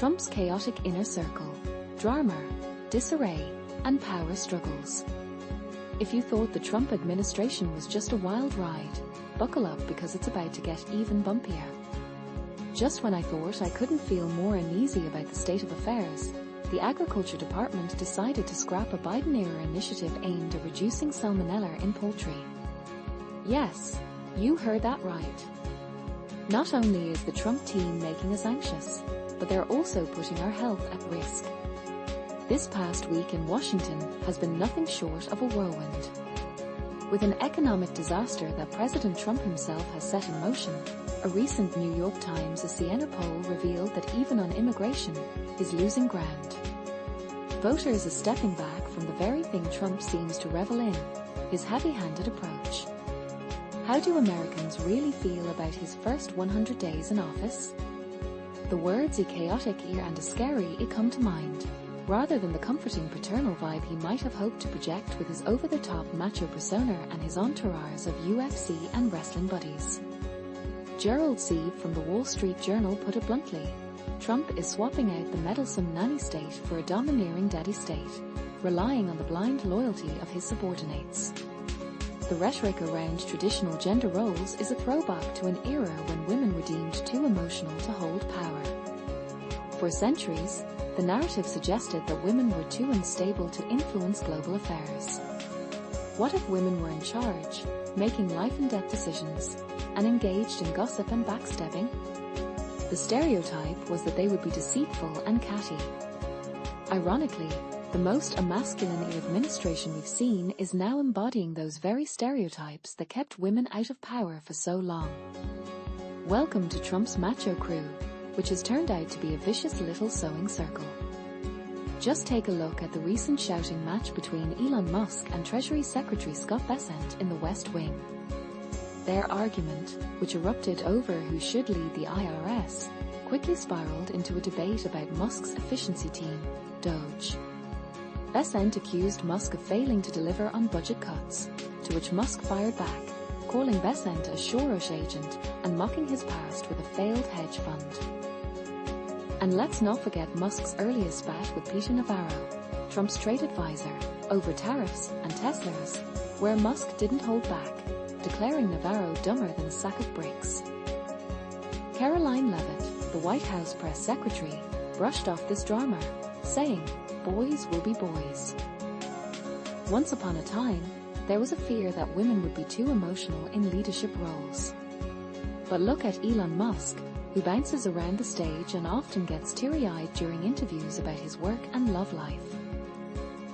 Trump's chaotic inner circle, drama, disarray, and power struggles. If you thought the Trump administration was just a wild ride, buckle up because it's about to get even bumpier. Just when I thought I couldn't feel more uneasy about the state of affairs, the Agriculture Department decided to scrap a Biden-era initiative aimed at reducing salmonella in poultry. Yes, you heard that right. Not only is the Trump team making us anxious, but they're also putting our health at risk. This past week in Washington has been nothing short of a whirlwind. With an economic disaster that President Trump himself has set in motion, a recent New York Times Siena poll revealed that even on immigration, is losing ground. Voters are stepping back from the very thing Trump seems to revel in, his heavy-handed approach. How do Americans really feel about his first 100 days in office? The words chaotic and scary come to mind, rather than the comforting paternal vibe he might have hoped to project with his over-the-top macho persona and his entourage of UFC and wrestling buddies. Gerald Sieve from the Wall Street Journal put it bluntly, Trump is swapping out the meddlesome nanny state for a domineering daddy state, relying on the blind loyalty of his subordinates. The rhetoric around traditional gender roles is a throwback to an era when women were deemed too emotional to hold power. For centuries, the narrative suggested that women were too unstable to influence global affairs. What if women were in charge, making life-and-death decisions, and engaged in gossip and backstabbing? The stereotype was that they would be deceitful and catty. Ironically, the most emasculine administration we've seen is now embodying those very stereotypes that kept women out of power for so long. Welcome to Trump's macho crew, which has turned out to be a vicious little sewing circle. Just take a look at the recent shouting match between Elon Musk and Treasury Secretary Scott Bessent in the West Wing. Their argument, which erupted over who should lead the IRS, quickly spiraled into a debate about Musk's efficiency team, Doge. Bessent accused Musk of failing to deliver on budget cuts, to which Musk fired back, calling Bessent a Soros agent and mocking his past with a failed hedge fund. And let's not forget Musk's earlier spat with Peter Navarro, Trump's trade advisor, over tariffs and Teslas, where Musk didn't hold back, declaring Navarro dumber than a sack of bricks. Caroline Leavitt, the White House press secretary, brushed off this drama, saying, "Boys will be boys." Once upon a time, there was a fear that women would be too emotional in leadership roles. But look at Elon Musk, who bounces around the stage and often gets teary-eyed during interviews about his work and love life.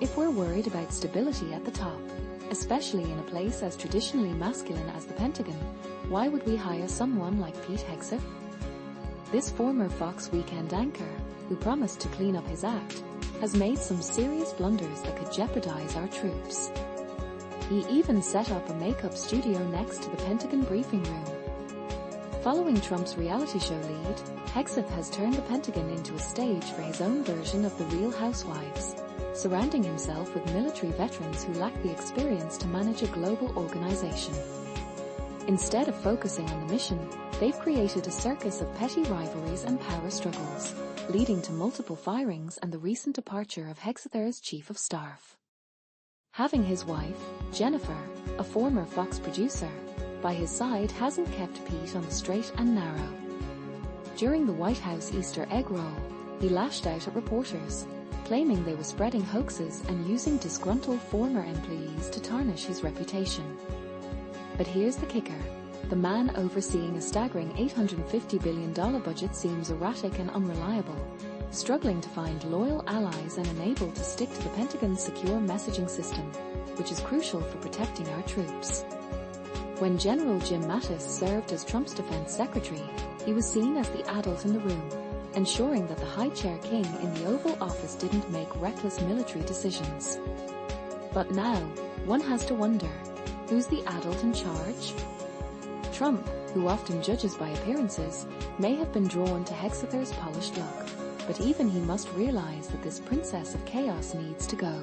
If we're worried about stability at the top, especially in a place as traditionally masculine as the Pentagon, why would we hire someone like Pete Hegseth? This former Fox Weekend anchor, who promised to clean up his act, has made some serious blunders that could jeopardize our troops. He even set up a makeup studio next to the Pentagon briefing room. Following Trump's reality show lead, Hegseth has turned the Pentagon into a stage for his own version of the Real Housewives, surrounding himself with military veterans who lack the experience to manage a global organization. Instead of focusing on the mission, they've created a circus of petty rivalries and power struggles, leading to multiple firings and the recent departure of Hegseth's chief of staff. Having his wife, Jennifer, a former Fox producer, by his side hasn't kept Pete on the straight and narrow. During the White House Easter egg roll, he lashed out at reporters, claiming they were spreading hoaxes and using disgruntled former employees to tarnish his reputation. But here's the kicker. The man overseeing a staggering $850 billion budget seems erratic and unreliable, struggling to find loyal allies and unable to stick to the Pentagon's secure messaging system, which is crucial for protecting our troops. When General Jim Mattis served as Trump's defense secretary, he was seen as the adult in the room, ensuring that the high-chair king in the Oval Office didn't make reckless military decisions. But now, one has to wonder, who's the adult in charge? Trump, who often judges by appearances, may have been drawn to Hegseth's polished look, but even he must realize that this princess of chaos needs to go.